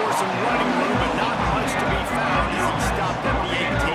for some running room, but not much to be found as he stopped at the 18.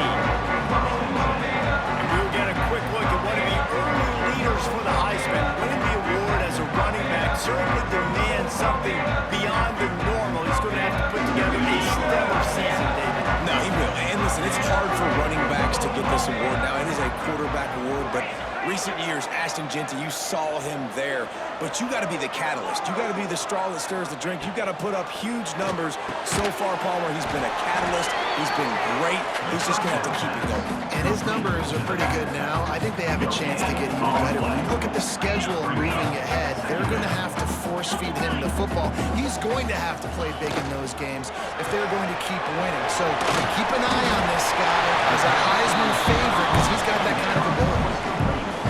And we'll get a quick look at one of the early leaders for the Heisman. Winning the award as a running back certainly demands something beyond the normal. He's going to have to put together a stellar season, David. No, he will. And listen, it's hard for running backs to get this award. Now, it is a quarterback award, but recent years, Ashton Genty, you saw him there. But you got to be the catalyst. You got to be the straw that stirs the drink. You got to put up huge numbers. So far, Palmer, he's been a catalyst. He's been great. He's just going to have to keep it going. And his numbers are pretty good now. I think they have a chance to get even better. When you look at the schedule moving ahead, they're going to have to force-feed him the football. He's going to have to play big in those games if they're going to keep winning. So keep an eye on this guy as a Heisman favorite because he's got that kind of ability.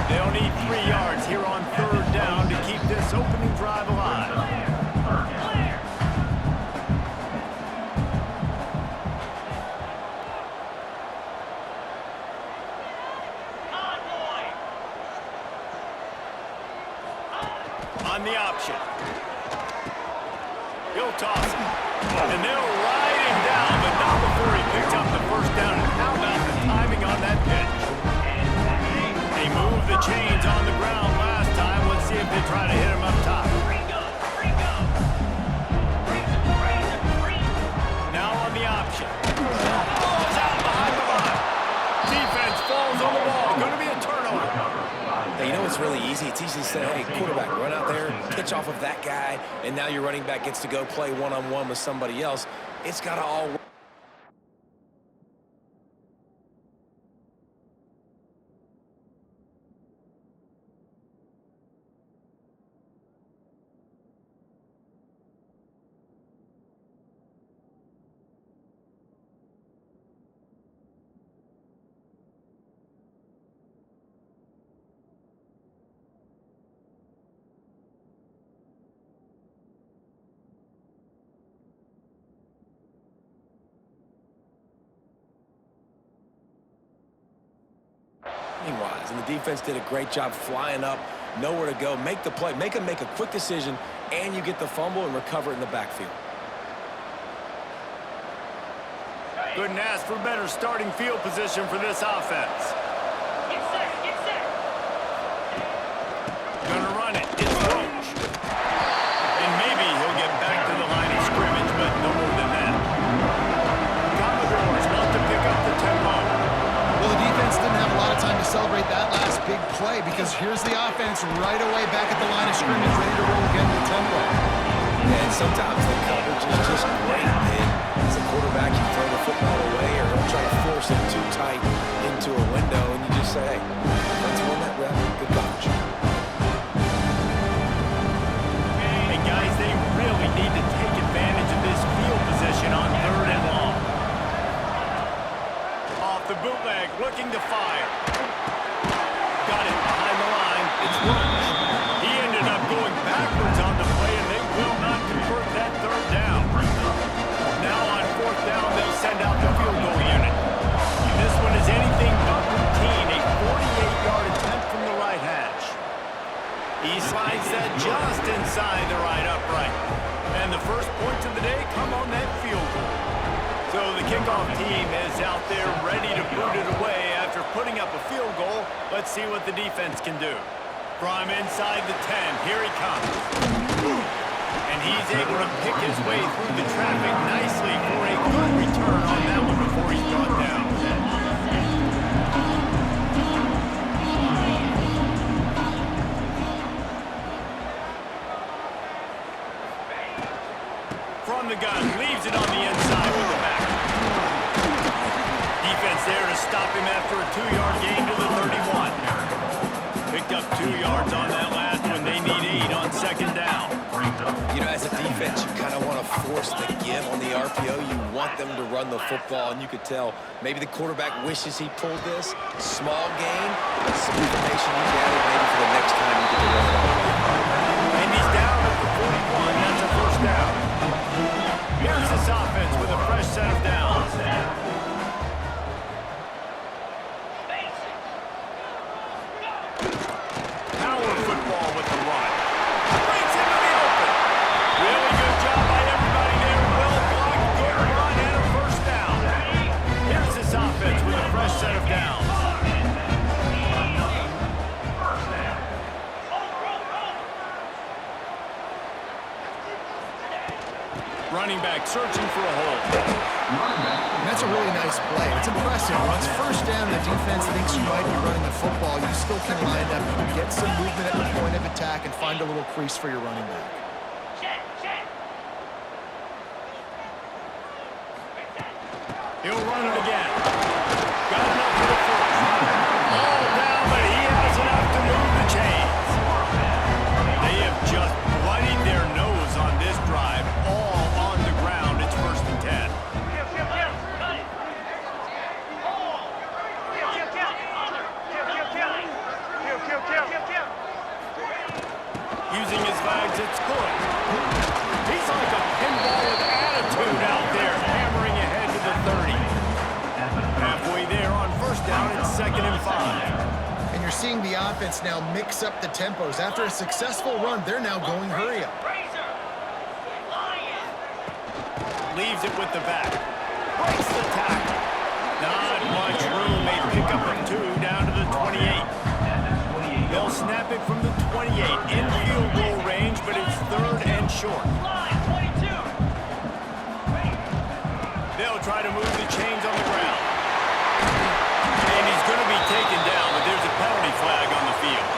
They'll need 3 yards here on 3rd down to keep this opening drive alive. On the option. He'll toss it. And they'll ride him down, but not before he picks up the 1st down. And how about the timing on that pitch? They moved the chains on the ground last time. Let's see if they try to hit him up top. Now on the option. Ball's out behind the line. Defense falls on the ball. Going to be a turnover. Hey, you know what's really easy? It's easy to say, hey, quarterback, run out there, pitch off of that guy, and now your running back gets to go play one-on-one with somebody else. It's got to all work. Wise, and the defense did a great job flying up, nowhere to go, make the play, make him make a quick decision, and you get the fumble and recover it in the backfield. Couldn't ask for better starting field position for this offense. Get set, get set. Gonna run it. It's Roach. And maybe he'll get back to the line of scrimmage, but no more than that. Commodores want to pick up the tempo. Well, the defense didn't have a lot of time to celebrate that last big play because here's the offense right away back at the line of scrimmage, ready to roll again with tempo. And sometimes the coverage is just great. And as a quarterback, you throw the football away or don't try to force it too tight into a window, and you just say, hey, let's run that rep. Good coverage. And guys, they really need to take advantage of this field position on 3rd and long. Off the bootleg, looking to fire. Got it behind the line. It's Roach. He ended up going backwards on the play, and they will not convert that 3rd down. Now on 4th down, they'll send out the field goal unit. And this one is anything but routine, a 48-yard attempt from the right hash. He slides that just inside the right upright. And the first points of the day come on that field goal. So the kickoff team is out there ready to boot it away after putting up a field goal. Let's see what the defense can do. From inside the 10, here he comes. And he's able to pick his way through the traffic nicely for a good return on that one before he's brought down. From the gun, leaves it on the inside with the back. Defense there to stop him after a 2-yard gain to the 31. Picked up 2 yards on that last one. They need 8 on 2nd down. You know, as a defense, you kind of want to force the give on the RPO. You want them to run the football, and you could tell maybe the quarterback wishes he pulled this. Small gain, but some information you gathered maybe for the next time you get to run it all. And he's down at the 41. That's a 1st down. Here's this offense with a fresh set of downs. Power football with the run. Brings him to the open. Really good job by everybody there. Well blocked. a really nice play. It's impressive. Once first down, the defense thinks you might be running the football. You still can line up, get some movement at the point of attack, and find a little crease for your running back. Check, check. He'll run it again. Got enough for the first. All down, but he has enough to move the chains. They have just bloodied their nose on this drive, all on the ground. It's 1st and 10. Using his legs, it's good. He's like a pinball with attitude out there, hammering ahead to the 30. Halfway there on first down, it's 2nd and 5. And you're seeing the offense now mix up the tempos. After a successful run, they're now going hurry up. Leaves it with the back. Breaks the tackle. Not much room. They pick up a 2 down to the 28. They'll snap it from the 28 in field goal range, but it's 3rd and short. They'll try to move the chains on the ground. And he's going to be taken down, but there's a penalty flag on the field.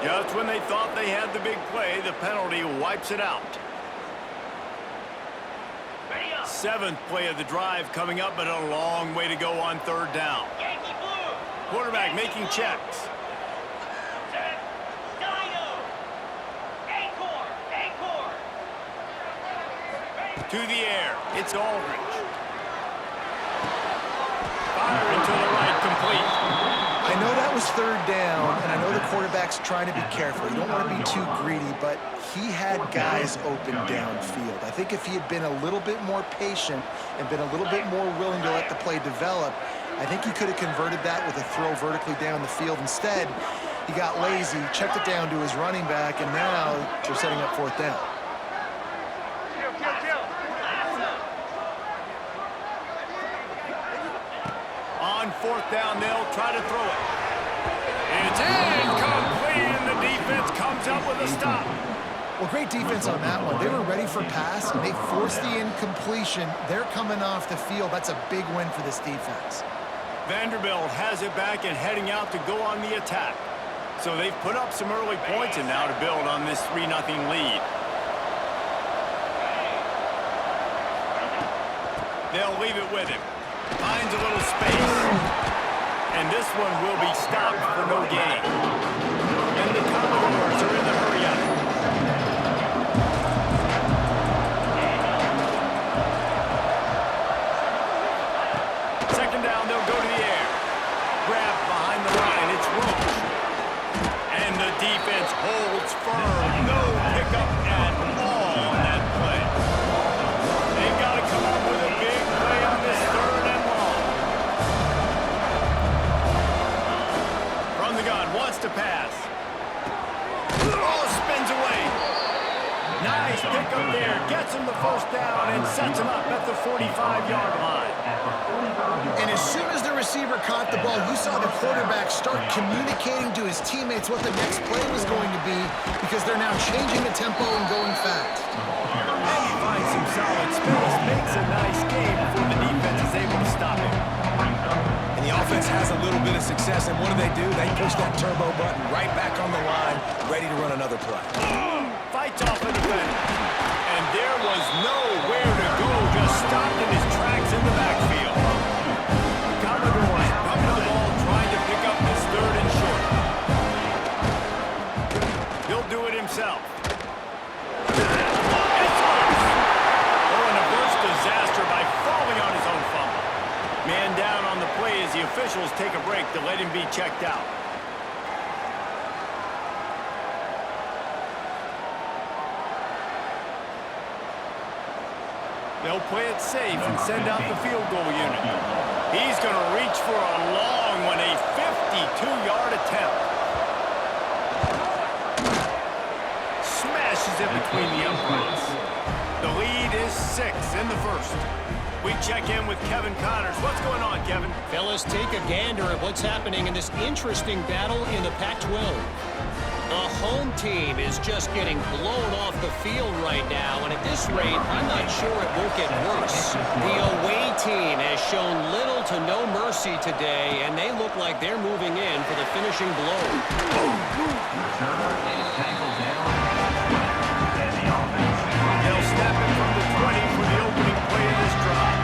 Just when they thought they had the big play, the penalty wipes it out. 7th play of the drive coming up, but a long way to go on 3rd down. Quarterback making checks. To the air, it's Aldridge. Fire into the right, complete. I know that was 3rd down, and I know the quarterback's trying to be careful. You don't want to be too greedy, but he had guys open downfield. I think if he had been a little bit more patient and been a little bit more willing to let the play develop, I think he could have converted that with a throw vertically down the field. Instead, he got lazy, checked it down to his running back, and now they're setting up 4th down. On 4th down, they'll try to throw it. It's incomplete, and the defense comes up with a stop. Well, great defense on that one. They were ready for pass, and they forced the incompletion. They're coming off the field. That's a big win for this defense. Vanderbilt has it back and heading out to go on the attack. So they've put up some early points and now to build on this 3-0 lead. They'll leave it with him. Finds a little space. And this one will be stopped for no gain. And the Commodores are in the hurry-up. Second down, they'll go to the air. Grab behind the line, it's Roach. And the defense holds firm. No pickup at all on that play. They've got to come up with a big play on this 3rd and long. From the gun, wants to pass. Oh, spins away. Nice pickup there. Gets him the 1st down and sets him up at the 45-yard line. And as soon as the receiver caught the ball, you saw the quarterback start communicating to his teammates what the next play was going to be because they're now changing the tempo and going fast. And he finds some solid space, makes a nice game before the defense is able to stop him. And the offense has a little bit of success, and what do? They push that turbo button right back on the line, ready to run another play. Fights off a defender. And there was nowhere to go, just stopped in his tracks in the backfield. Commodores pumping the ball, trying to pick up this 3rd and short. He'll do it himself. It's loose. Oh, and a burst disaster by falling on his own fumble. Man down on the play as the officials take a break to let him be checked out. They'll play it safe and send out the field goal unit. He's going to reach for a long one, a 52-yard attempt. Smashes it between the uprights. The lead is 6 in the 1st. We check in with Kevin Connors. What's going on, Kevin? Fellas, take a gander at what's happening in this interesting battle in the Pac-12. The home team is just getting blown off the field right now, and at this rate, I'm not sure it won't get worse. The away team has shown little to no mercy today, and they look like they're moving in for the finishing blow. They'll snap it from the 20 for the opening play of this drive.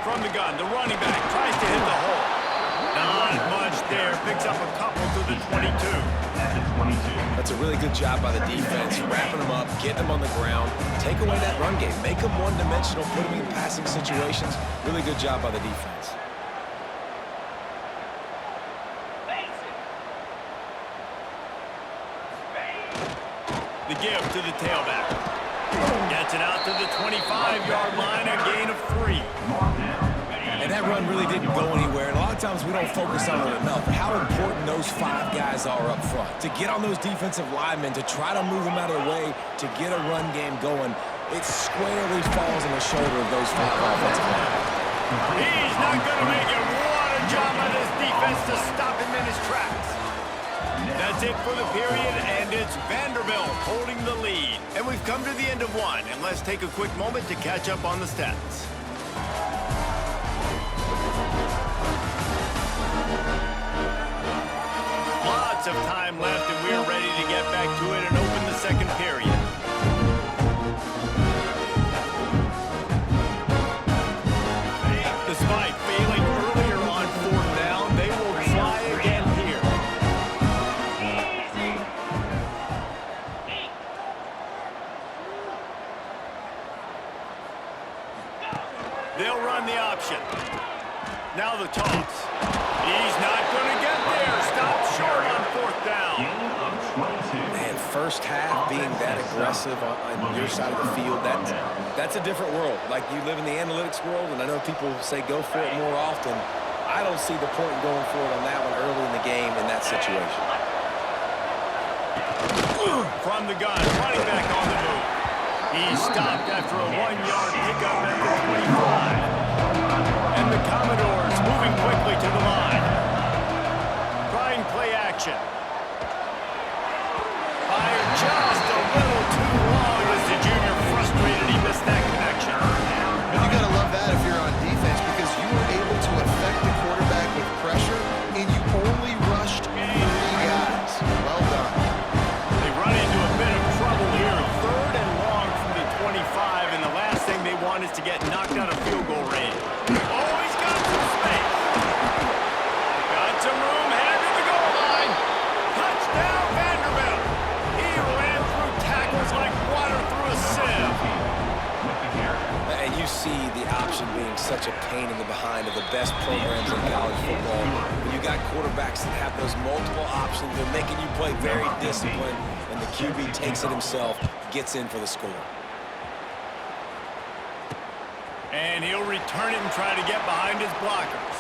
From the gun, the running back tries to hit the hole. Not much there. Picks up a couple to the 22. That's a really good job by the defense, wrapping them up, getting them on the ground, take away that run game, make them one-dimensional, put them in passing situations. Really good job by the defense. The give to the tailback. Gets it out to the 25-yard line, a gain of 3. And that run really didn't go anywhere. And a lot of times we don't focus on it enough. How important those 5 guys are up front. To get on those defensive linemen, to try to move them out of the way, to get a run game going, it squarely falls on the shoulder of those 5 offensive linemen. He's not going to make it. What a job by this defense to stop him in his tracks. That's it for the period, and it's Vanderbilt holding the lead. And we've come to the end of one, and let's take a quick moment to catch up on the stats. Lots of time left, and we're ready to get back to it and open the second period. Despite failing earlier on 4th down, they will try again here. They'll run the option. Now the toss. He's not going to get there. Stop short on 4th down. Man, first half being that aggressive on your side of the field, that's a different world. Like, you live in the analytics world, and I know people say go for it more often. I don't see the point in going for it on that one early in the game in that situation. From the gun, running back on the move. He's stopped after a 1-yard pickup at the 25. And the Commodores moving quickly to the line. Trying play action. Fired just a little too long as the junior frustrated. He missed that connection. And you got to love that if you're on defense, because you were able to affect the quarterback with pressure, and you only rushed 3 guys. Well done. They run into a bit of trouble here. 3rd and long from the 25, and the last thing they want is to get knocked out of field goal range. Oh, he's got some space. Got some room, headed to the goal line. Touchdown, Vanderbilt. He ran through tackles like water through a sieve. And you see the option being such a pain in the behind of the best programs in college football. When you got quarterbacks that have those multiple options, they're making you play very disciplined, and the QB takes it himself, gets in for the score. And he'll return it and try to get behind his blockers.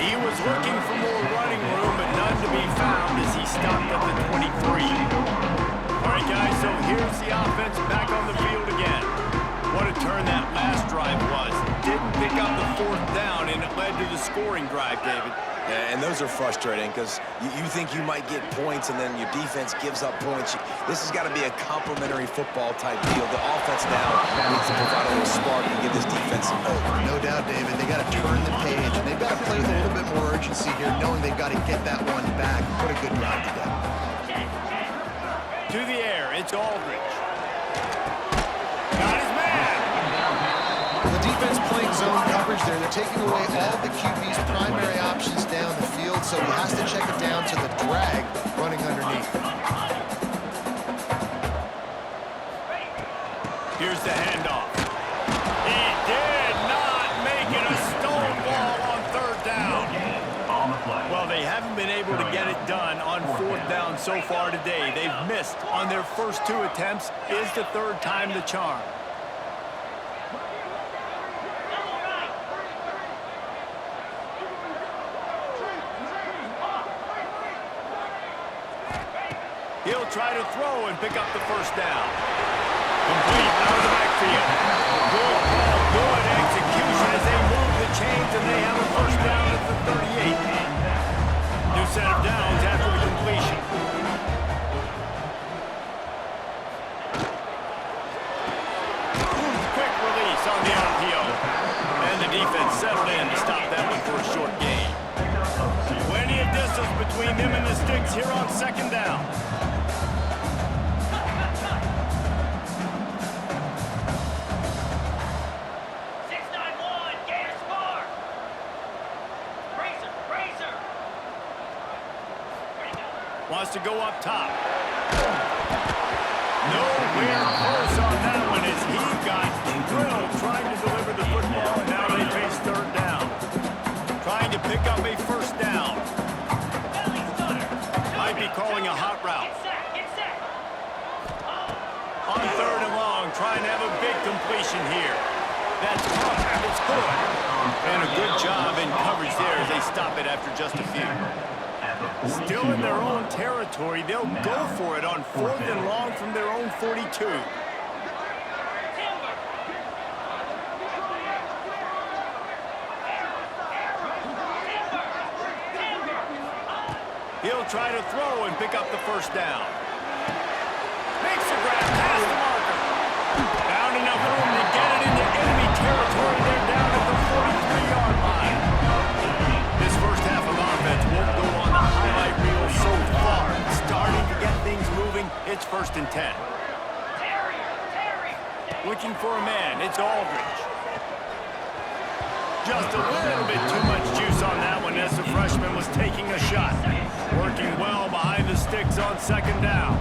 He was looking for more running room, but none to be found as he stopped at the 23. All right, guys, so here's the offense back on the field again. What a turn that last drive was. Didn't pick up the 4th down, and it led to the scoring drive, David. Yeah, and those are frustrating because you think you might get points and then your defense gives up points. This has got to be a complementary football type deal. The offense now needs to provide a little spark and give this defense some hope. No doubt, David. They got to turn the page, and they've got to play with a little bit more urgency here, knowing they've got to get that one back. Put a good drive together. To the air, it's Aldridge. Got his man. The defense playing zone coverage there. They're taking away all the QB's primary options down the field, so he has to check it down to the drag running underneath. Here's the handoff. He did not make it. A stolen ball on 3rd down. Well, they haven't been able to get it done on 4th down so far today. They've missed on their first 2 attempts. Is the 3rd time the charm? He'll try to throw and pick up the 1st down. Complete out of the backfield. Good call, good execution as they move the chains, and they have a 1st down defense settled in to stop that one for a short gain. Plenty of distance between them and the sticks here on second down. Wants to go up top. Nowhere close on that one as he got drilled trying to deliver the football, and now they face third down. Trying to pick up a first down. Might be calling a hot route. On third and long, trying to have a big completion here. That's tough. It's good. And a good job in coverage there as they stop it after just a few. Still in their own territory, they'll go for it on fourth and long from their own 42. He'll try to throw and pick up the first down. Makes a grab past the marker. Found enough room to get it into enemy territory. They're down at the 43-yard line. This first half of offense won't go on the highlight reel so far. Starting to get things moving. It's 1st and 10. Looking for a man. It's Aldridge. Just a little bit too much juice on that one as the freshman was taking a shot. Working well behind the sticks on second down.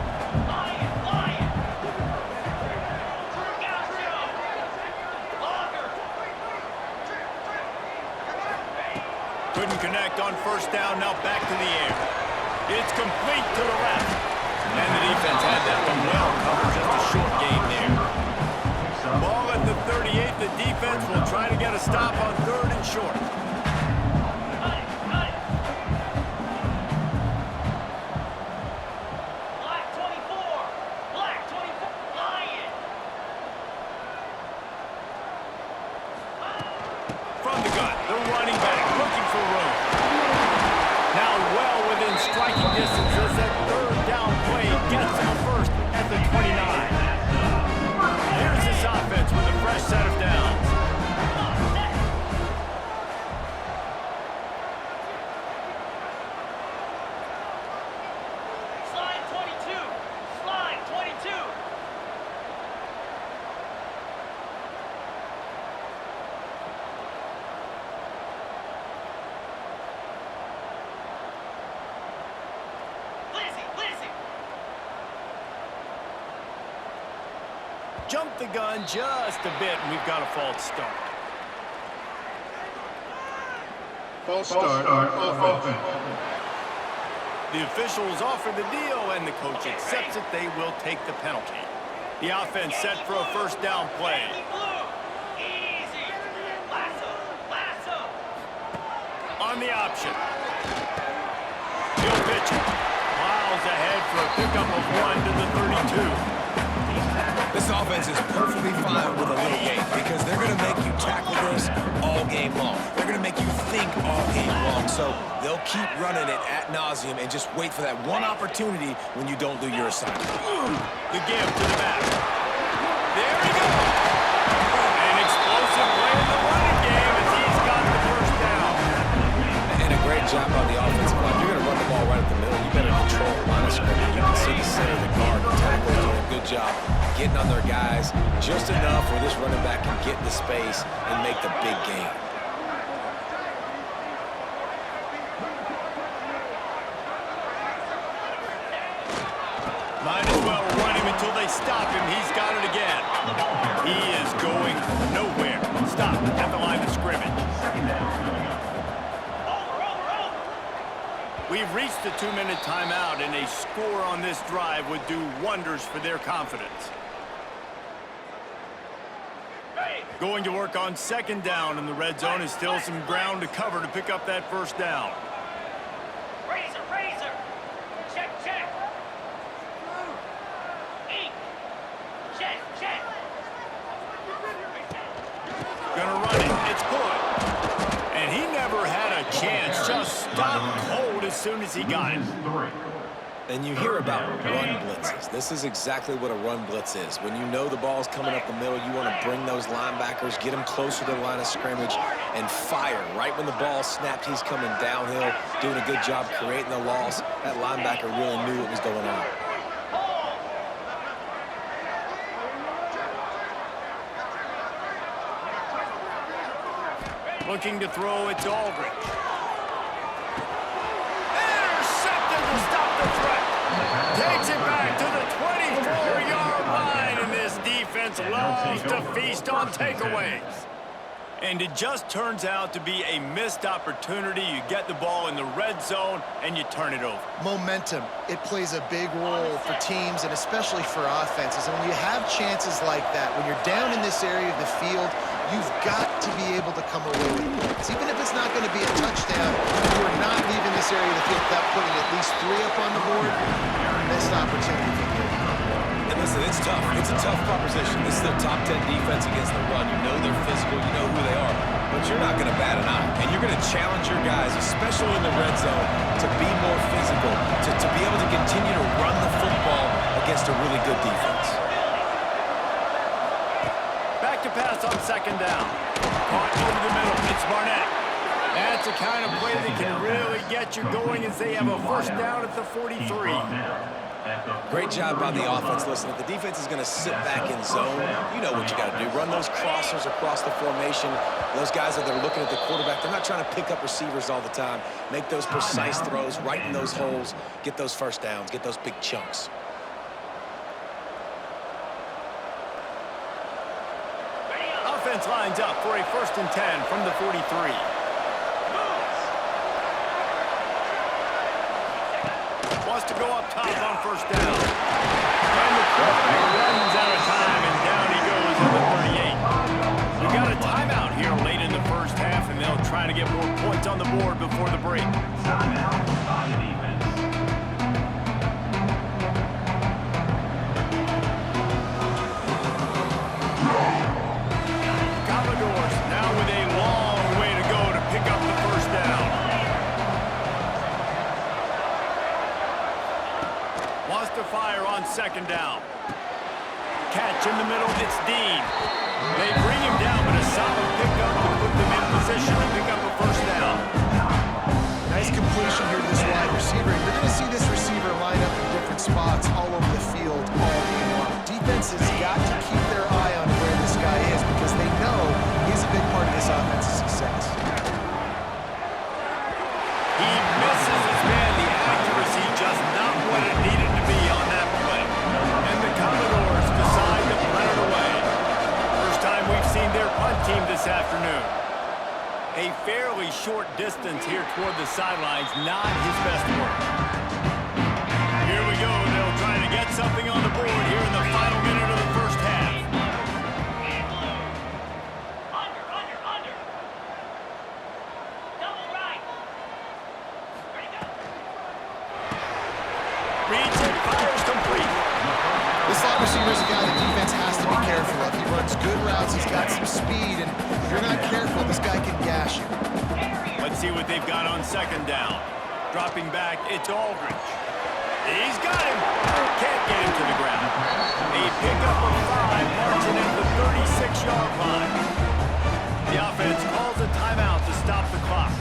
Couldn't connect on first down, now back to the air. It's complete to the left. And the defense had that one well covered, just a short gain there. Ball at the 38, the defense will try to get a stop on third and short. From the gun, the running back looking for room. Now well within striking distance as that third down play gets him a first at the 29. Here's this offense with a fresh set of downs. Slide 22. Slide 22. Jumped the gun just a bit, and we've got a false start. False start on offense. The officials offer the deal, and the coach accepts it. They will take the penalty. The offense set for a first down play. Easy. Lasso. Lasso. On the option. He'll pitch it. Miles ahead for a pickup of 1 to the 32. This offense is perfectly fine with a little game because they're going to make you tackle this all game long. They're going to make you think all game long. So they'll keep running it ad nauseum and just wait for that one opportunity when you don't do your assignment. The give to the back. There he goes. An explosive play in the running game as he's got the first down. And a great job on the offensive line. You're going to run the ball right at the middle. You better control the line of scrimmage. You can see the center, the guard, the tackle doing a good job getting on their guys just enough where this running back can get into space and make the big game. Might as well run him until they stop him. He's got it again. He is going nowhere. Stop at the line of scrimmage. We've reached the 2-minute timeout, and a score on this drive would do wonders for their confidence. Going to work on second down, and the red zone is still some ground to cover to pick up that first down. Razor, razor. Check, check. Eat. Check, check. Gonna run it. It's good. And he never had a chance. Just stopped cold as soon as he got it. And you hear about run blitzes. This is exactly what a run blitz is. When you know the ball's coming up the middle, you want to bring those linebackers, get them closer to the line of scrimmage, and fire. Right when the ball snapped, he's coming downhill, doing a good job creating the loss. That linebacker really knew what was going on. Looking to throw, it's Aldridge. Intercepted to stop the threat. Takes it back to the 24-yard line, and this defense loves to feast on takeaways. And it just turns out to be a missed opportunity. You get the ball in the red zone, and you turn it over. Momentum, it plays a big role for teams and especially for offenses. And when you have chances like that, when you're down in this area of the field, you've got to be able to come away with points. Even if it's not going to be a touchdown, you are not leaving this area of the field without putting at least 3 up on the board. Missed opportunity for you. And listen, it's tough. It's a tough proposition. This is their top 10 defense against the run. You know they're physical. You know who they are. But you're not going to bat an eye. And you're going to challenge your guys, especially in the red zone, to be more physical, to be able to continue to run the football against a really good defense. Back to pass on second down. Caught over the middle. It's Barnett. That's the kind of play that can really get you going as they have a first down at the 43. Great job by the offense. Listen, if the defense is going to sit back in zone, you know what you got to do. Run those crossers across the formation. Those guys that are looking at the quarterback, they're not trying to pick up receivers all the time. Make those precise throws, right in those holes, get those first downs, get those big chunks. Offense lines up for a 1st and 10 from the 43. Wants to go up top on first down. And the quarterback runs out of time, and down he goes at the 38. We got a timeout here late in the first half, and they'll try to get more points on the board before the break. Timeout by the defense. Commodores now with a long way to go to pick up the first down. Wants to fire on second down. Catch in the middle, it's Dean. They bring him down, but a solid pickup to put them in position to pick up a first down. Nice completion here to this wide receiver. And you're going to see this receiver line up in different spots all over the field all game long. Defense has got to keep their eye on where this guy is because they know he's a big part of this offense's success. He misses his man. The accuracy just not what it needed to be on that play. And the Commodores decide to punt it away. First time we've seen their punt team this afternoon. A fairly short distance here toward the sidelines, not his best work. Here we go. They'll try to get something on the board here in the final minute of the first half. Under. Double right. Ready, go. Reads it, fires complete. This slot receiver is a guy the defense has to be careful of. He runs good routes, he's got some speed, and if you're not careful, this guy can gash you. Let's see what they've got on second down. Dropping back, it's Aldridge. He's got him. Can't get him to the ground. A pickup of 5, marching at the 36-yard line. The offense calls a timeout to stop the clock.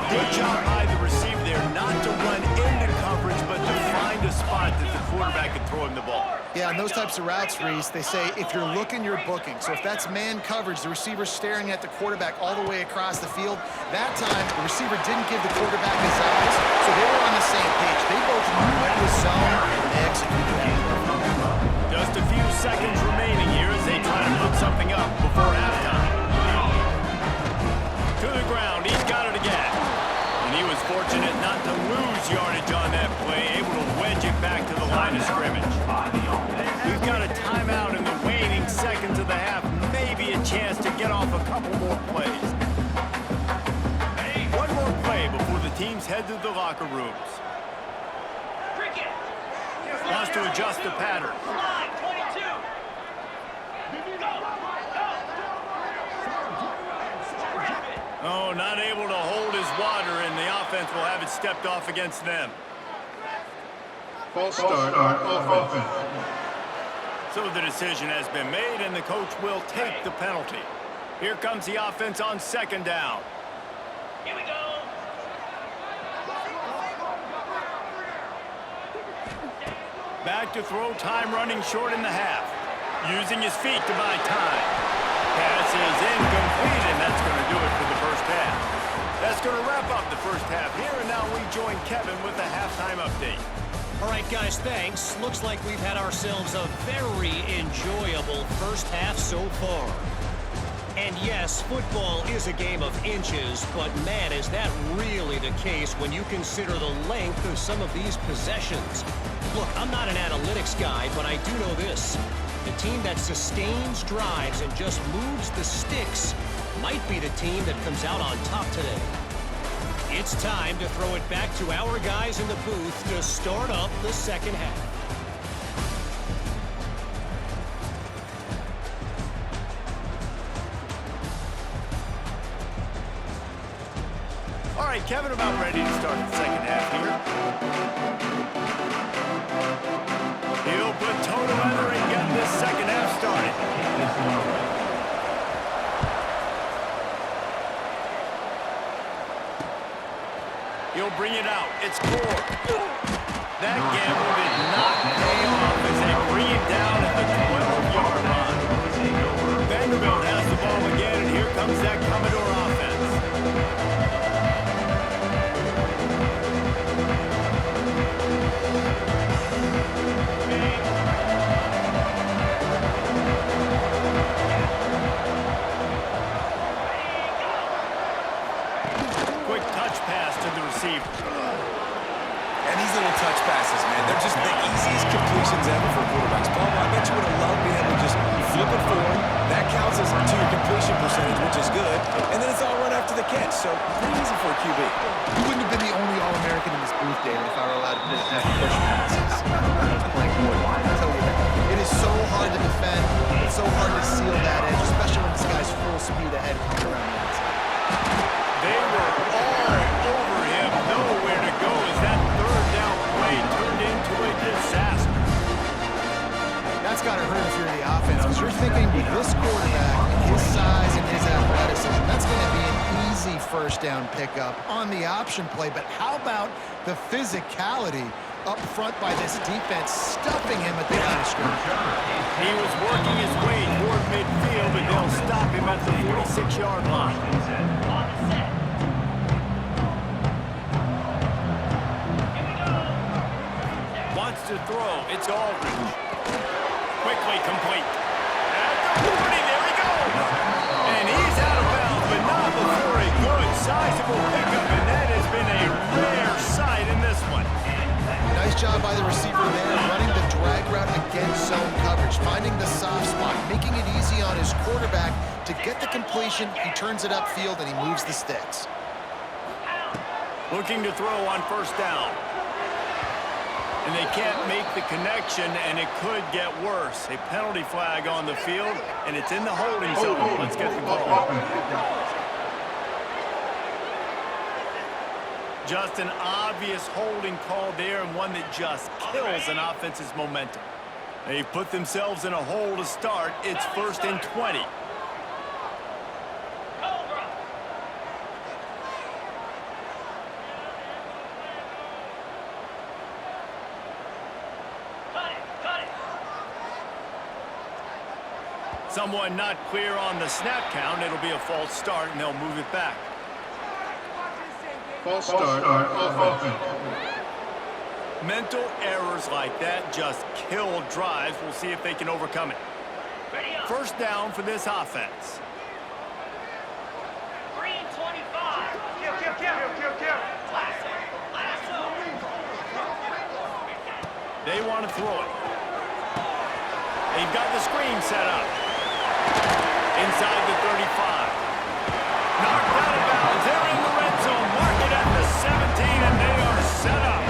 Good job by the receiver there, not to run into coverage, but to find a spot that the quarterback can throw him the ball. Yeah, on those types of routes, Reese, they say if you're looking, you're booking. So if that's man coverage, the receiver's staring at the quarterback all the way across the field, that time the receiver didn't give the quarterback his eyes, so they were on the same page. They both knew it was zone, and they executed that. Just a few seconds remaining here as they try to put something up before halftime. To the ground, he's got it again. And he was fortunate not to lose yardage on that play, able to wedge it back to the line of scrimmage. We've got a timeout in the waning seconds of the half, maybe a chance to get off a couple more plays. One more play before the teams head to the locker rooms. Cricket. Wants to adjust the pattern. Slide, 22. Go. Grab it. Oh, not able to hold his water, and the offense will have it stepped off against them. False start on offense. So the decision has been made, and the coach will take the penalty. Here comes the offense on second down. Here we go. Back to throw, time running short in the half. Using his feet to buy time. Pass is incomplete, and that's going to do it for the first half. That's going to wrap up the first half here, and now we join Kevin with the halftime update. All right, guys, thanks. Looks like we've had ourselves a very enjoyable first half so far. And yes, football is a game of inches, but man, is that really the case when you consider the length of some of these possessions. Look, I'm not an analytics guy, but I do know this. The team that sustains drives and just moves the sticks might be the team that comes out on top today. It's time to throw it back to our guys in the booth to start up the second half. All right, Kevin, about ready to start the second half here. He'll put toe to leather and get this second half started. He'll bring it out. It's Gore. That gamble did not pay off as they bring it down at the 12-yard line. Vanderbilt has the ball again, and here comes that Commodore offense. Quick touch pass to the receiver. And these little touch passes, man, they're just the easiest completions ever for quarterbacks. Paul, I bet you would have loved being able to just flip it forward. That counts as to your completion percentage, which is good. And then it's all run after the catch, so pretty easy for a QB. You wouldn't have been the only All-American in this booth, David, if I were allowed to push passes. I was playing quarterback. I'll tell you that. It is so hard to defend. It's so hard to seal that edge, especially when this guy's full speed ahead coming around the outside. They were all over him. Nowhere to go as that third down play turned into a disaster. That's got to hurt if you're the offense, because you're thinking with this quarterback and his size and his athleticism, that's going to be an easy first down pickup on the option play. But how about the physicality up front by this defense, stuffing him at the line of scrimmage? He was working his way toward midfield, but they'll stop him at the 46-yard line. On the set. Here we go. Wants to throw. It's Aldridge. Quickly complete. At the 40, there he goes. And he's out of bounds, but not before a good, sizable pickup, and that has been a rare sight in this one. Nice job by the receiver there, running the drag route against zone coverage, finding the soft spot, making it easy on his quarterback to get the completion. He turns it upfield, and he moves the sticks. Looking to throw on first down. And they can't make the connection, and it could get worse. A penalty flag on the field, and it's in the holding zone. Let's get the call. Just an obvious holding call there, and one that just kills an offense's momentum. They put themselves in a hole to start. It's 1st and 20. Someone not clear on the snap count. It'll be a false start, and they'll move it back. False start on offense. Mental errors like that just kill drives. We'll see if they can overcome it. First down for this offense. 3:25. They want to throw it. They've got the screen set up. Inside the 35. Knocked out of bounds. They're in the red zone. Mark it at the 17, and they are set up.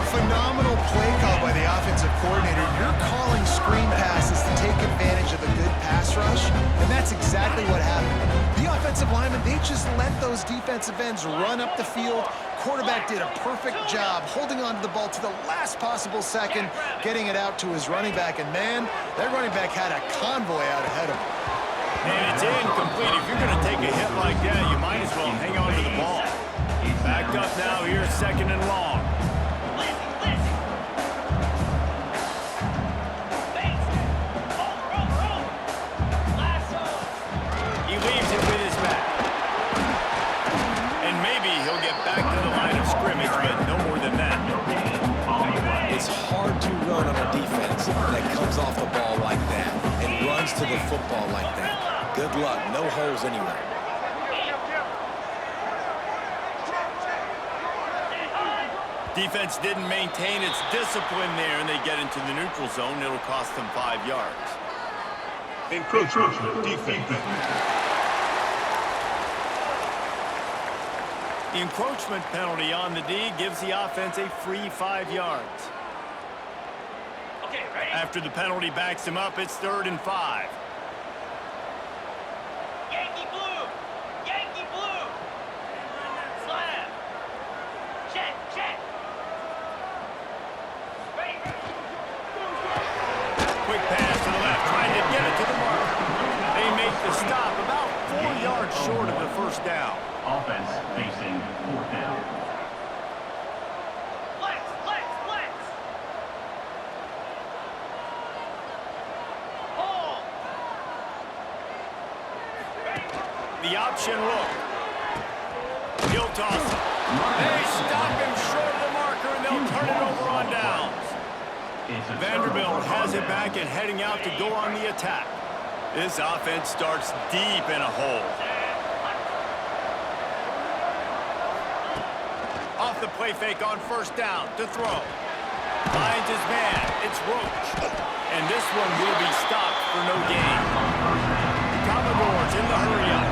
Phenomenal play call by the offensive coordinator. You're calling screen passes to take advantage of a good pass rush, and that's exactly what happened. The offensive linemen, they just let those defensive ends run up the field. Quarterback did a perfect job holding on to the ball to the last possible second, getting it out to his running back, and man, that running back had a convoy out ahead of him. And it's incomplete. If you're going to take a hit like that, you might as well hang on to the ball. Backed up now here, 2nd and long. He leaves it with his back. And maybe he'll get back to the line of scrimmage, but no more than that. It's hard to run on a defense that comes off the ball like that and runs to the football like that. Good luck. No holes anywhere. Defense didn't maintain its discipline there, and they get into the neutral zone. It'll cost them 5 yards. Encroachment defense. The encroachment penalty on the D gives the offense a free 5 yards. Okay, ready? After the penalty backs him up, it's 3rd and 5. Yankee blue! Yankee blue! Slam! Check, check! Ready? Quick pass to the left, trying to get it to the mark. They make the stop about 4 yards short of the first down. Offense facing 4th down. Flex, flex, flex! Hold! The option look. He'll toss it. They stop him short of the marker, and they'll turn it over on downs. Vanderbilt has it back and heading out to go on the attack. This offense starts deep in a hole. Off the play fake on 1st down to throw. Finds his man. It's Roach. And this one will be stopped for no gain. Commodores in the hurry-up.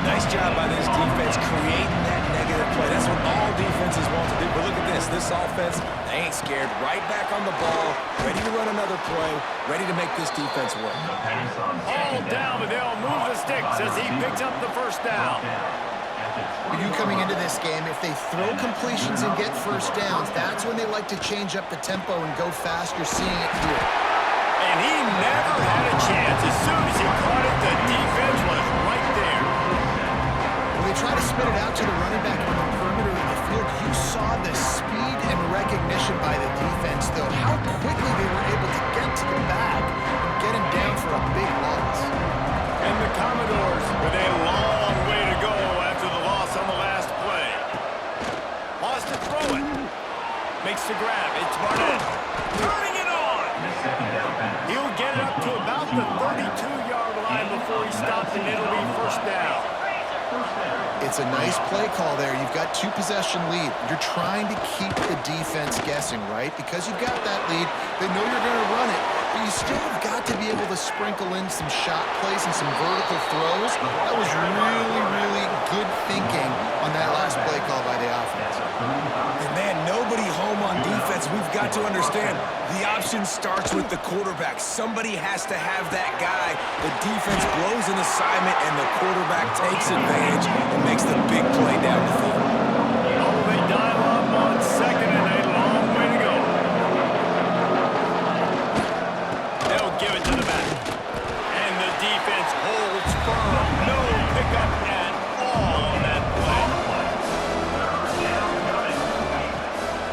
Nice job by this defense creating that negative play. That's what all defenses want to do. But look at this. This offense, they ain't scared. Right back on the ball, ready to run another play, ready to make this defense work. All down, but they'll move the sticks as he picks up the 1st down. You coming into this game, if they throw completions and get 1st downs, that's when they like to change up the tempo and go fast. You're seeing it here. And he never had a chance. As soon as he caught it, the defense was right there. When they try to spit it out to the running back on the perimeter of the field, you saw the speed and recognition by the defense, though, how quickly they were able to get to the bag and get him down for a big loss. And the Commodores with a long way to go after the loss on the last play. Wants to throw it. Makes the grab. It's Barnett. Turning it on. He'll get it up to about the 32-yard line before he stops, and it'll be 1st down. It's a nice play call there. You've got 2-possession lead. You're trying to keep the defense guessing, right? Because you've got that lead, they know you're going to run it, but you still have got to be able to sprinkle in some shot plays and some vertical throws. That was really, really good thinking on that last play call by the offense. And man, nobody home on defense. We've got to understand the option starts with the quarterback. Somebody has to have that guy. The defense blows an assignment, and the quarterback takes advantage and makes the big play down the field. Oh, they dial up on 2nd and a long way to go. They'll give it to the back. And the defense holds firm. No pickup at all on that play.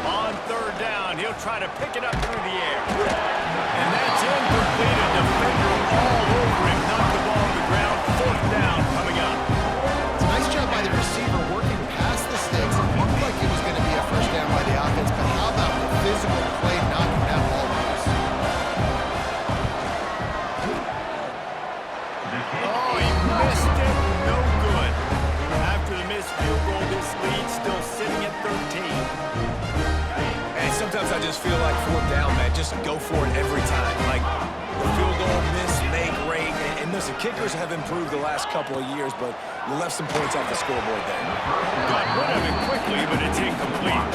On 3rd down, he'll try to pick it up through the air. And that's incomplete. A defender all over him. Knocked the ball on the ground. 4th down coming up. It's a nice job by the receiver working past the sticks. It looked like it was going to be a 1st down by the offense, but how about the physical play knocking that ball loose? Oh, he missed it. No good. After the missed field goal, this lead still sitting at 13. And sometimes I just feel like 4th down, man. Just go for it every time. Like the field goal, miss, make, rate. And listen, kickers have improved the last couple of years, but you left some points off the scoreboard there. Got rid of it quickly, but it's incomplete.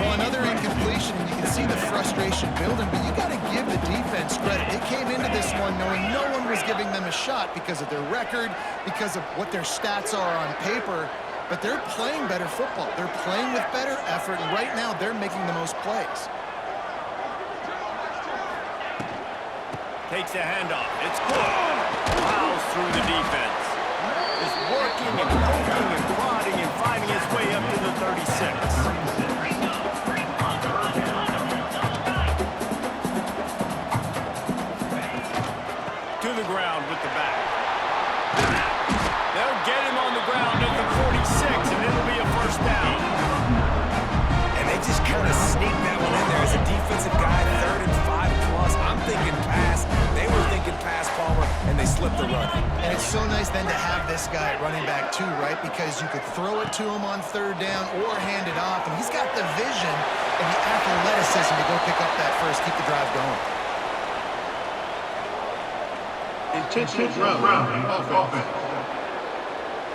Well, another incompletion, and you can see the frustration building, but you got to give the defense credit. They came into this one knowing no one was giving them a shot because of their record, because of what their stats are on paper, but they're playing better football. They're playing with better effort, and right now they're making the most plays. Takes the handoff. It's good. Plows through the defense. Is working and poking and prodding and finding his way up to the 36. To the ground with the back. They'll get him on the ground at the 46, and it'll be a first down. And they just kind of sneak that one in there as a defensive guy, 3rd and 5 plus. I'm thinking pass. They were thinking pass, Palmer, and they slipped the run. And it's so nice then to have this guy at running back too, right? Because you could throw it to him on 3rd down or hand it off, and he's got the vision and the athleticism to go pick up that first, keep the drive going. Intentional grounding offense.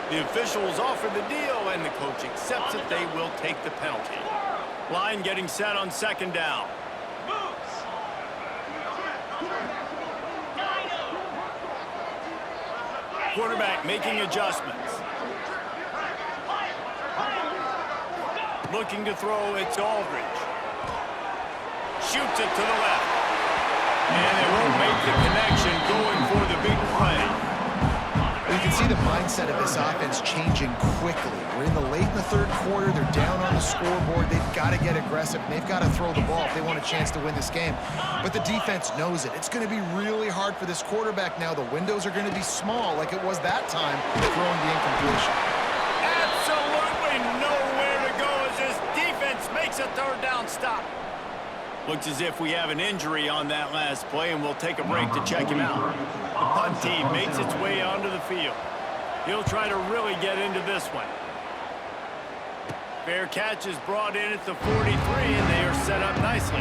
The officials offer the deal, and the coach accepts it. They will take the penalty. Line getting set on 2nd down. Quarterback making adjustments. Looking to throw, it's Aldridge. Shoots it to the left. And they won't make the connection, going for the big play. You can see the mindset of this offense changing quickly. We're late in the 3rd quarter. They're down on the scoreboard. They've got to get aggressive. They've got to throw the ball if they want a chance to win this game. But the defense knows it. It's going to be really hard for this quarterback now. The windows are going to be small like it was that time throwing the incompletion. Absolutely nowhere to go as this defense makes a 3rd down stop. Looks as if we have an injury on that last play, and we'll take a break to check him out. The punt team makes its way onto the field. He'll try to really get into this one. Fair catch is brought in at the 43, and they are set up nicely.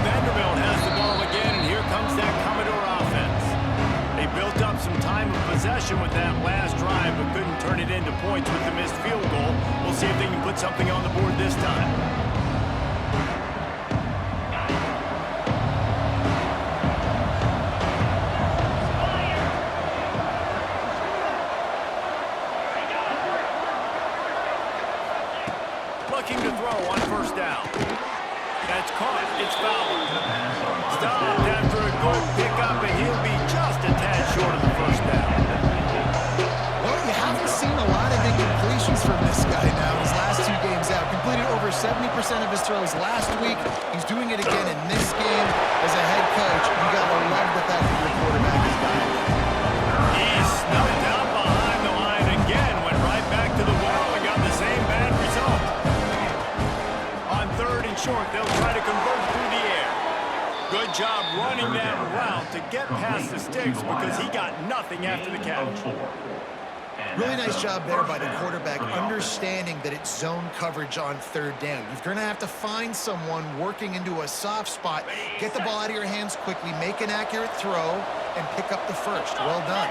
Vanderbilt has the ball again, and here comes that Commodore offense. They built up some time of possession with that last drive, but couldn't turn it into points with the missed field goal. We'll see if they can put something on the board this time. Looking to throw on 1st down. That's caught. It's fouled. Stopped after a good pickup, and he'll be just a tad short of the 1st down. Well, you haven't seen a lot of incompletions from this guy now in his last 2 games out. Completed over 70% of his throws last week. He's doing it again in this game. As a head coach, you got to love the fact that your quarterback is back. He snuffed out behind the line again, went right back to the wall and got the same bad result. On 3rd and short, they'll try to convert through the air. Good job running that route to get past the sticks because he got nothing after the catch. Really nice job there by the quarterback, understanding that it's zone coverage on 3rd down. You're going to have to find someone working into a soft spot, get the ball out of your hands quickly, make an accurate throw, and pick up the first. Well done.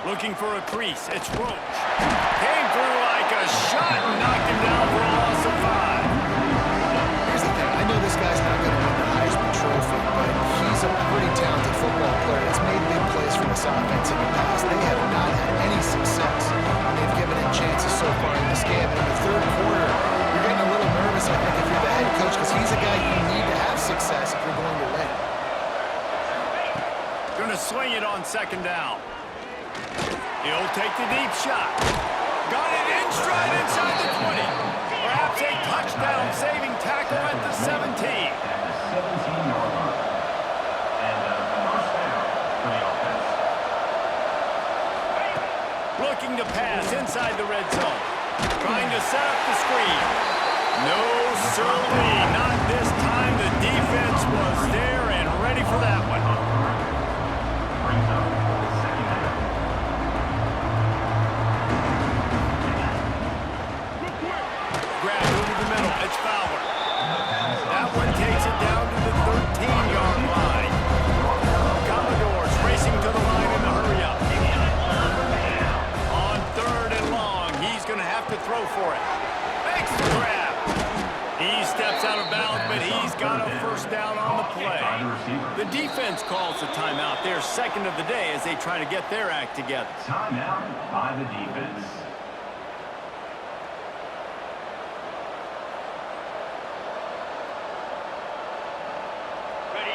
Looking for a crease. It's Roach. Came through like a shot and knocked him down for a loss of 5. Here's the thing. I know this guy's not going to win the Heisman Trophy, but he's a pretty talented football player that's made big plays for this offense in the past. They have not had any success. They've given him chances so far in this game. And in the 3rd quarter, you're getting a little nervous, I think, if you're the head coach, because he's a guy you need to have success if you're going to win. Going to swing it on 2nd down. He'll take the deep shot. Got it in stride inside the 20. Perhaps a touchdown-saving tackle at the 17. 17-yard line. And first down for the offense. Looking to pass inside the red zone. Trying to set up the screen. No, sirree, not this time. The defense was there and ready for that one. Brings up second down. Grab over the middle. It's Fowler. That one takes it down to the 13-yard line. Commodores racing to the line in the hurry-up. On 3rd and long, he's going to have to throw for it. Makes the grab. He steps That's out of bounds, but he's got a first down on the play. The defense calls the timeout. Their second of the day as they try to get their act together. Timeout by the defense.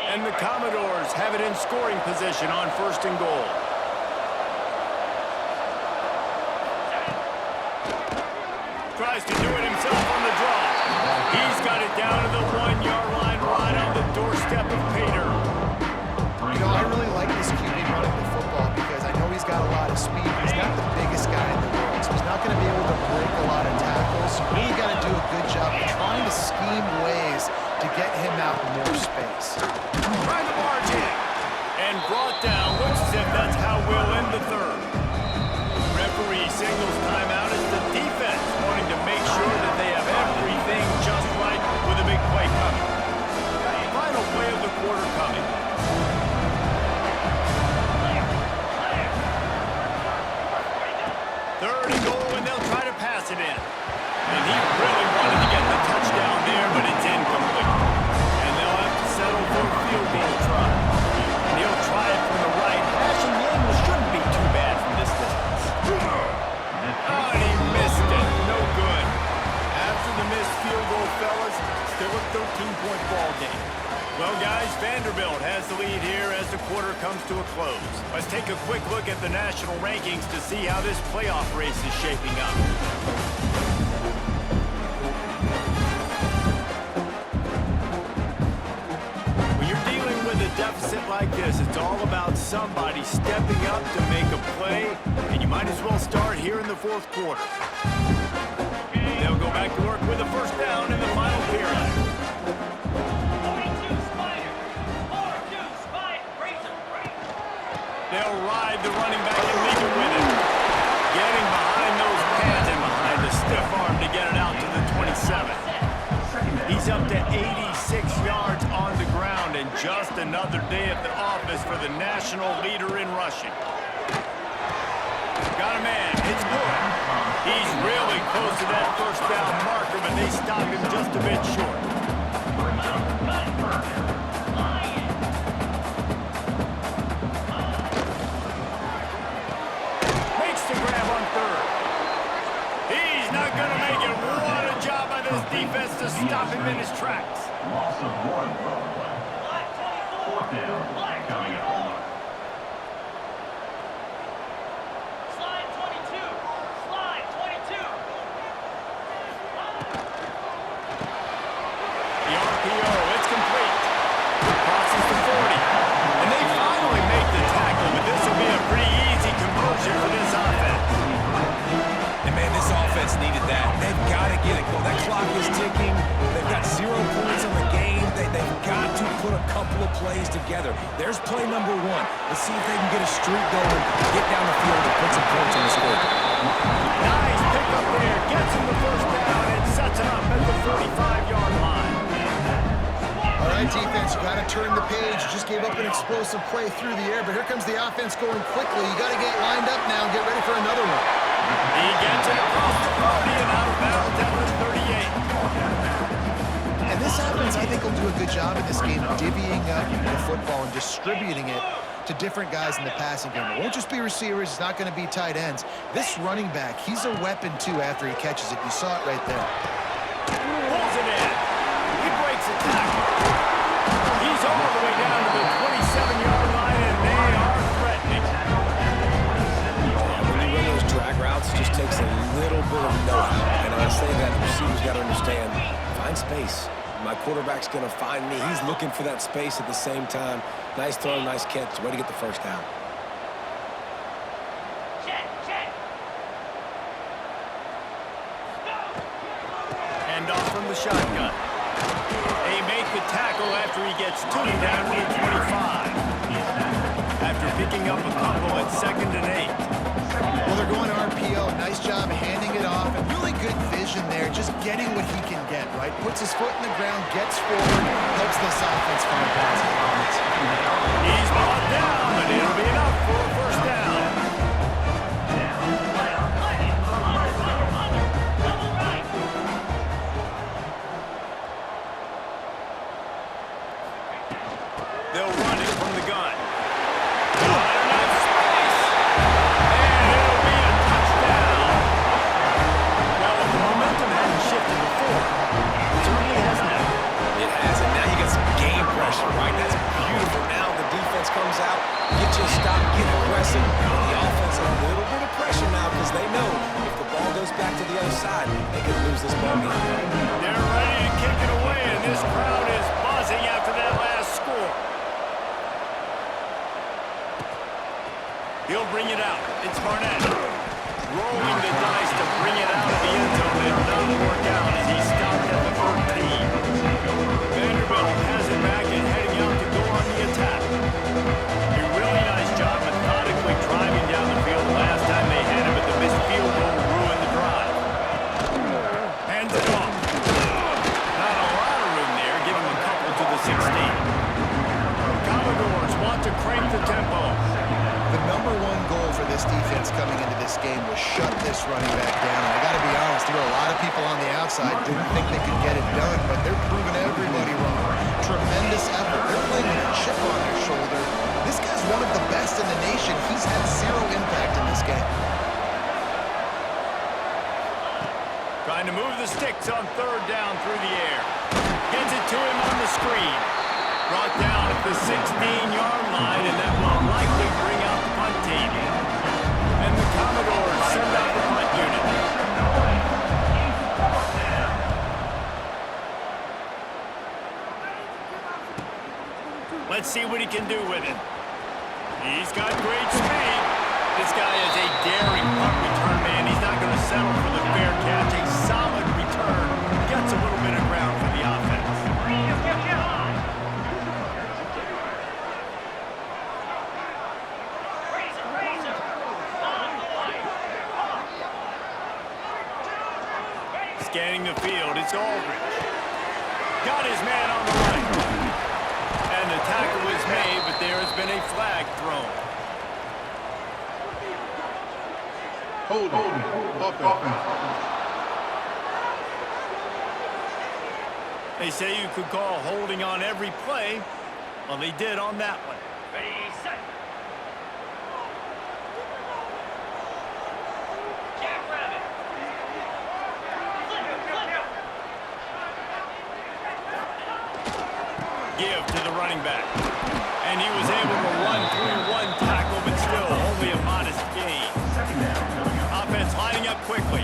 And the Commodores have it in scoring position on first and goal. Tries to do it himself on the draw. He's got it down to the 1-yard line right on the doorstep of Pater. You know, I really like this QB running the football because I know he's got a lot of speed. He's not the biggest guy in the world, so he's not going to be able to break a lot of tackles. You really got to do a good job of trying to scheme ways to get him out more space. Trying to barge in. And brought down. Looks as if that's how we'll end the third. Referee signals timeout as the defense wanting to make sure that they have everything just right with a big play coming. Final play of the quarter coming. Third and goal, and they'll try to pass it in. And he really wanted to get the touchdown there, but it's incomplete. And they'll have to settle for a field goal try. And he'll try it from the right. Ashton Young shouldn't be too bad from this distance. Oh, and he missed it. No good. After the missed field goal, fellas, still a 13-point ball game. Well, guys, Vanderbilt has the lead here as the quarter comes to a close. Let's take a quick look at the national rankings to see how this playoff race is shaping up. When you're dealing with a deficit like this, it's all about somebody stepping up to make a play, and you might as well start here in the fourth quarter. They'll go back to work with a first down in the final period. They'll ride the running back and leave it with him. Getting behind those pads and behind the stiff arm to get it out to the 27. He's up to 86 yards on the ground, and just another day at the office for the national leader in rushing. Got a man. It's good. He's really close to that first down marker, but they stop him just a bit short. Defense to stop him in his tracks. Loss of one play. Fourth down coming up. Slide 22. Slide 22. The RPO, it's complete. Crosses the 40. And they finally make the tackle, but this will be a pretty easy conversion for this offense. And man, this offense needed that. They've got to get it going. That clock is ticking. They've got 0 points on the game. They've got to put a couple of plays together. There's play number 1. Let's see if they can get a streak going, get down the field, and put some points on the scoreboard. Nice pick up there. Gets him the first down and sets him up at the 45-yard line. All right, defense, you got to turn the page. You just gave up an explosive play through the air, but here comes the offense going quickly. You got to get lined up now and get ready for another one. He gets it across the 40 and out of bounds at the 38. And this offense, I think, will do a good job in this game divvying up the football and distributing it to different guys in the passing game. It won't just be receivers. It's not going to be tight ends. This running back, he's a weapon, too, after he catches it. You saw it right there. Pulls it in. He breaks a tackle. He's all the way down to the 27-yard line, and they are threatening. When you run those drag routes, it just takes a little bit of know-how. And I say that the receivers got to understand, find space. My quarterback's going to find me. He's looking for that space at the same time. Nice throw, nice catch. Way to get the first down. Check, check. Hand off from the shotgun. They make the tackle after he gets 2 down to the 25. After picking up a couple at 2nd and 8. Well, they're going RPO. Nice job handing it off. And really good vision there, just getting what he can get, right? Puts his foot in the ground, gets forward, helps this offense find positive moments. He's brought down, but it'll be enough for a first down. They'll run it from the gun. Got enough space. And it'll be a touchdown. Well, if the momentum hadn't shifted before, it certainly has now. It hasn't. Now you got some game pressure, right? That's beautiful. Now the defense comes out, get you a stop, get aggressive. And the offense a little bit of pressure now because they know if the ball goes back to the other side, they could lose this ball game. They're ready to kick it away, and this crowd is buzzing after that last score. He'll bring it out. It's Barnett. Rolling the dice to bring it out of the end zone. It doesn't work out as he stopped at the 13. Vanderbilt has it back and heading out to go on the attack. A really nice job methodically driving down the field the last time they had him, but the missed field goal ruined the drive. Hands it off. Not a lot of room there. Give him a couple to the 16. The Commodores want to crank the tempo. The number one goal for this defense coming into this game was shut this running back down. And I got to be honest, there were a lot of people on the outside didn't think they could get it done, but they're proving everybody wrong. Tremendous effort. They're playing with a chip on their shoulder. This guy's one of the best in the nation. He's had zero impact in this game. Trying to move the sticks on third down through the air. Gets it to him on the screen. Brought down at the 16-yard line, and that will likely bring out the punt team. And the Commodores send out the punt unit. Let's see what he can do with it. He's got great speed. This guy is a daring punt return man. He's not going to settle for the fair catch. A solid return. Gets a little bit of ground for the offense. Scanning the field, it's Aldridge. Got his man on the right. And the tackle was made, but there has been a flag thrown. Holding. Offense. They say you could call holding on every play. Well, they did on that one. Ready, set. Jackrabbit. Give to the running back. And he was able to run through one tackle, but still only a modest gain. Offense lining up quickly.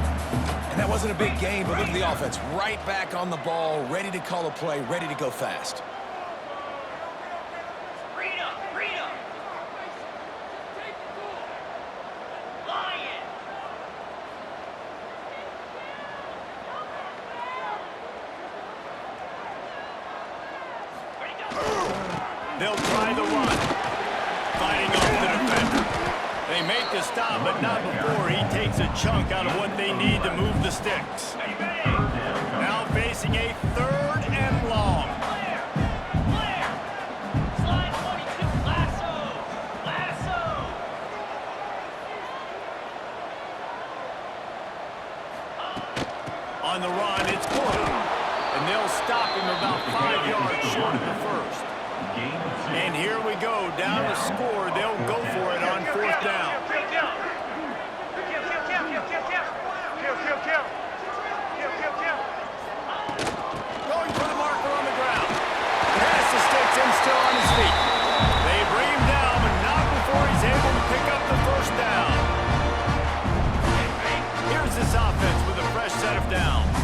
And that wasn't a big game, but look at the offense. Right back on the ball, ready to call a play, ready to go fast. Freedom. Lion. Ready, go. They'll try the run. Fighting off the defender. They make the stop, but not before he takes a chunk out of what they need to move the sticks. Now facing a third and long. Blair. Slide 22. Lasso. On the run, it's good. And they'll stop him about 5 yards short of the first. And here we go, down to score. They'll go for it on fourth down. Going for the marker on the ground. Pass the sticks and still on his feet. They bring him down, but not before he's able to pick up the first down. Here's this offense with a fresh set of downs.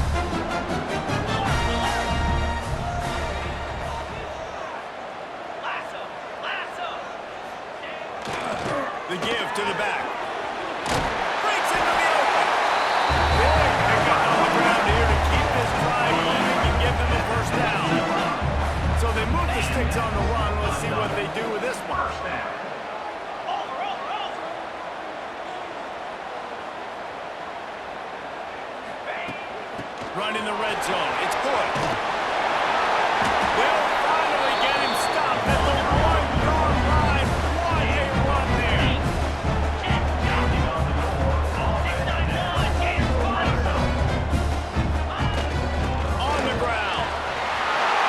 The give to the back. Breaks into the open. Big pickup on the ground here to keep this drive moving and give them the first down. So they move the sticks on the run. Let's see what they do with this one. Run in the red zone. It's good. They'll finally get him stopped at the 1-yard line. What a run there. On the ground.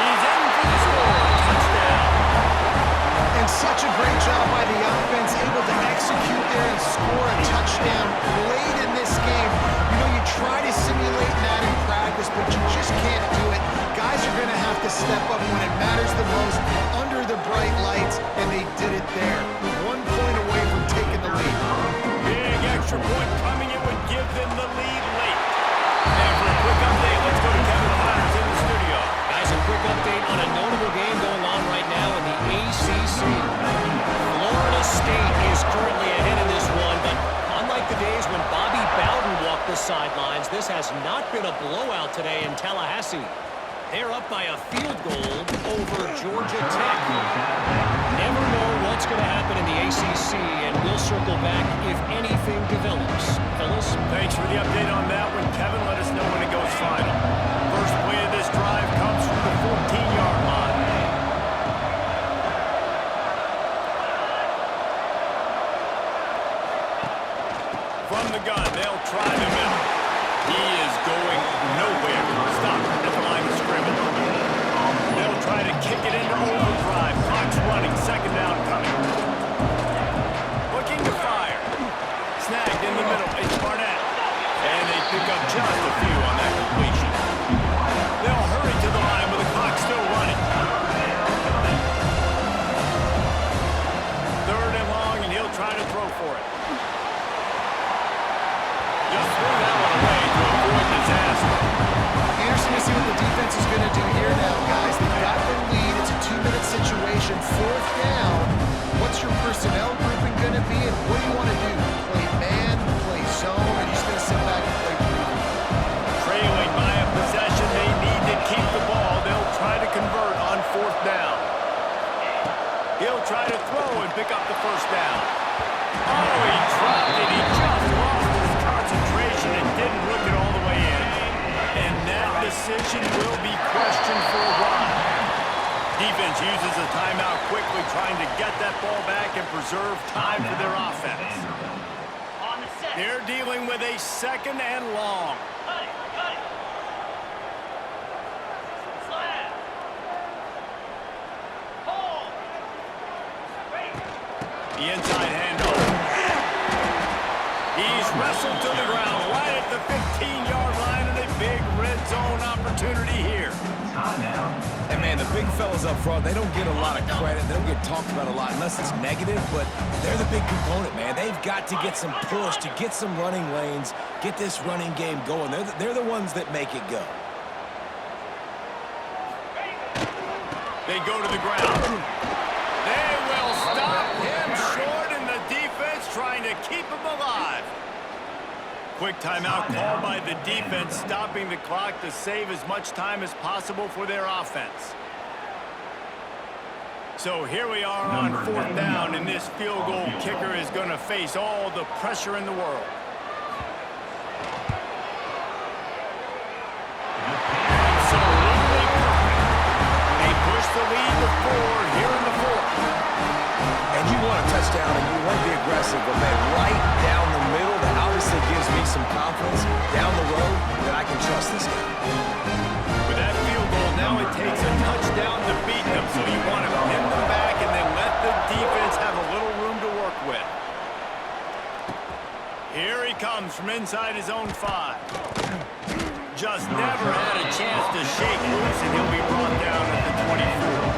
He's in for the score. Touchdown. sidelines. This has not been a blowout today in Tallahassee. They're up by a field goal over Georgia Tech. Never know what's going to happen in the ACC, and we'll circle back if anything develops. Phyllis? Thanks for the update on that one, Kevin. Let us know when it goes final. First play of this drive comes from the 14-yard line. From the gun, they'll try the middle. He is going nowhere. Stop at the line of scrimmage. They'll try to kick it into overdrive. Clock's running. Second down coming. Looking to fire. Snagged in the middle. It's Barnett. And they pick up just a few on that completion. They'll hurry to the line with the clock still running. Third and long, and he'll try to throw for it. Just threw that one away to avoid disaster. Interesting to see what the defense is going to do here now, guys. They've got the lead. It's a 2-minute situation. Fourth down. What's your personnel grouping going to be, and what do you want to do? Play man, play zone, or are you just going to sit back and play preview? Trailing by a possession, they need to keep the ball. They'll try to convert on fourth down. He'll try to throw and pick up the first down. Oh, he dropped it. He just lost his concentration and didn't look it all the way in. And that decision will be questioned for a while. Defense uses a timeout quickly, trying to get that ball back and preserve time for their offense. On the set. They're dealing with a second and long. Cut it. Cut it. Slap. Hold. Break. The inside handoff. He's wrestled to the ground right at the 15-yard line, and a big red zone opportunity here. And man, the big fellas up front, they don't get a lot of credit. They don't get talked about a lot unless it's negative, but they're the big component, man. They've got to get some push, to get some running lanes, get this running game going. They're the ones that make it go. They go to the ground. They will stop him short, and the defense trying to keep him alive. Quick timeout called by the defense, stopping the clock to save as much time as possible for their offense. So here we are on fourth down, and this field goal kicker is going to face all the pressure in the world. Absolutely perfect. They push the lead to 4 here in the fourth. And you want a touchdown, and you want to be aggressive, but man, right down the middle, that obviously gives me some confidence down the road that I can trust this guy. With that field goal, now it takes a touchdown to beat them, so you want to pin them back and then let the defense have a little room to work with. Here he comes from inside his own 5. Just never had a chance to shake loose, and he'll be brought down at the 24.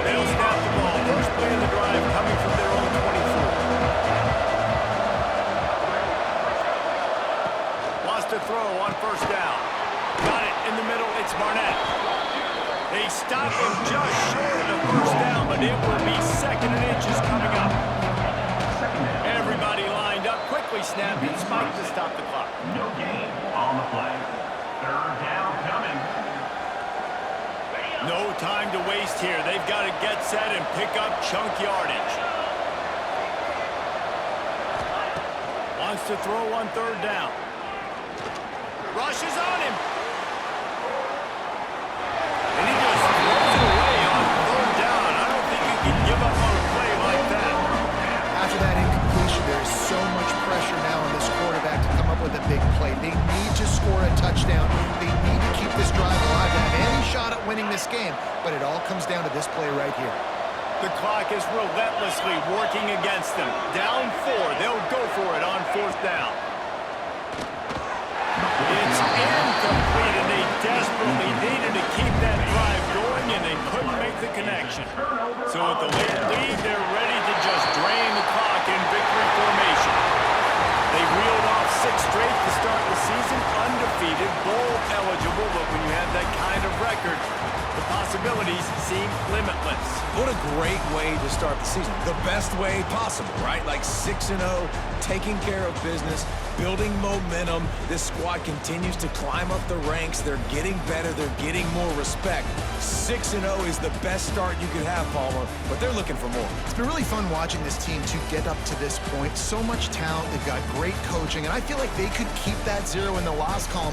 They'll snap the ball. First play of the drive coming from their own 24. Wants to throw on first down. Got it in the middle. It's Barnett. They stop him just short of the first down, but it will be second and inches coming up. Everybody lined up. Quickly snapped and spiked to stop the clock. No gain on the play. Third down coming. No time to waste here. They've got to get set and pick up chunk yardage. Wants to throw on third down. Rushes on him. And he just throws it away on third down. I don't think you can give up on a play like that. After that incompletion, there is so much pressure now on this quarterback to come up with a big play. They need to score a touchdown. They need to keep this drive alive. They have any shot at winning this game, but it all comes down to this play right here. The clock is relentlessly working against them. Down 4. They'll go for it on fourth down. It's incomplete, and they desperately needed to keep that drive going, and they couldn't make the connection. So with the late lead, they're ready to just drain the clock in victory formation. They reeled off 6 straight to start the season, undefeated, bowl eligible, but when you have that kind of record, the possibility possibilities seem limitless. What a great way to start the season. The best way possible, right? Like 6-0, taking care of business, building momentum. This squad continues to climb up the ranks. They're getting better. They're getting more respect. 6-0 is the best start you could have, Palmer, but they're looking for more. It's been really fun watching this team to get up to this point. So much talent. They've got great coaching, and I feel like they could keep that zero in the loss column